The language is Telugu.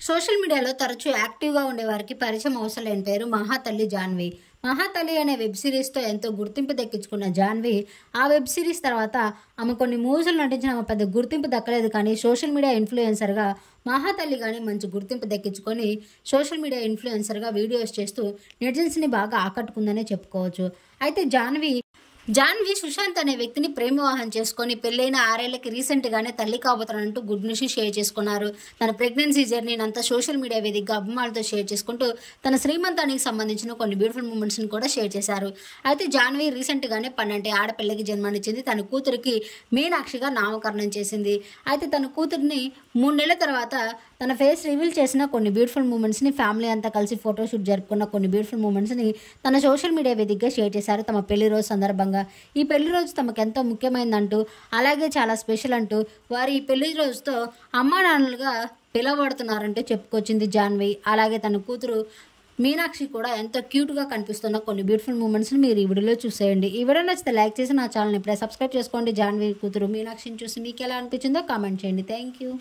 సోషల్ మీడియాలో తరచూ యాక్టివ్గా ఉండే వారికి పరిచయం అవసరం లేని పేరు మహాతల్లి జాన్వి. మహాతల్లి అనే వెబ్ సిరీస్తో ఎంతో గుర్తింపు దక్కించుకున్న జాన్వి ఆ వెబ్ సిరీస్ తర్వాత ఆమె కొన్ని మూవీస్లో నటించిన ఆమె పెద్ద గుర్తింపు దక్కలేదు. కానీ సోషల్ మీడియా ఇన్ఫ్లుయెన్సర్గా మహాతల్లి కానీ మంచి గుర్తింపు దక్కించుకొని సోషల్ మీడియా ఇన్ఫ్లుయెన్సర్గా వీడియోస్ చేస్తూ నెటిజన్స్ని బాగా ఆకట్టుకుందనే చెప్పుకోవచ్చు. అయితే జాన్వి సుశాంత్ అనే వ్యక్తిని ప్రేమ వివాహం చేసుకొని పెళ్ళైన 6 ఏళ్లకి రీసెంట్గానే తల్లి కాబోతానంటూ గుడ్ న్యూస్ షేర్ చేసుకున్నారు. తన ప్రెగ్నెన్సీ జర్నీని అంతా సోషల్ మీడియా వేదికగా అభిమానులతో షేర్ చేసుకుంటూ తన శ్రీమంతానికి సంబంధించిన కొన్ని బ్యూటిఫుల్ మూమెంట్స్ని కూడా షేర్ చేశారు. అయితే జాన్వి రీసెంట్గానే 12 ఆడపిల్లకి జన్మనిచ్చింది. తన కూతురికి మీనాక్షిగా నామకరణం చేసింది. అయితే తన కూతురిని 3 నెలల తర్వాత తన ఫేస్ రివీల్ చేసిన కొన్ని బ్యూటిఫుల్ మూమెంట్స్ని ఫ్యామిలీ అంతా కలిసి ఫోటోషూట్ జరుపుకున్న కొన్ని బ్యూటిఫుల్ మూమెంట్స్ని తన సోషల్ మీడియా వేదికగా షేర్ చేశారు తమ పెళ్లి రోజు సందర్భంగా. ఈ పెళ్లి రోజు తమకు ఎంతో ముఖ్యమైనదంటూ, అలాగే చాలా స్పెషల్ అంటూ, వారు ఈ పెళ్లి రోజుతో అమ్మా నాన్నలుగా పిలవబడుతున్నారంటూ చెప్పుకొచ్చింది జాన్వి. అలాగే తన కూతురు మీనాక్షి కూడా ఎంతో క్యూట్గా కనిపిస్తున్న కొన్ని బ్యూటిఫుల్ మూమెంట్స్ని మీరు ఈ వీడియోలో చూసేయండి. ఈ వీడియో నచ్చితే లైక్ చేసి నా ఛానల్ని ఇప్పుడే సబ్స్క్రైబ్ చేసుకోండి. జాన్వి కూతురు మీనాక్షిని చూసి మీకు ఎలా అనిపించిందో కామెంట్ చేయండి. Thank you.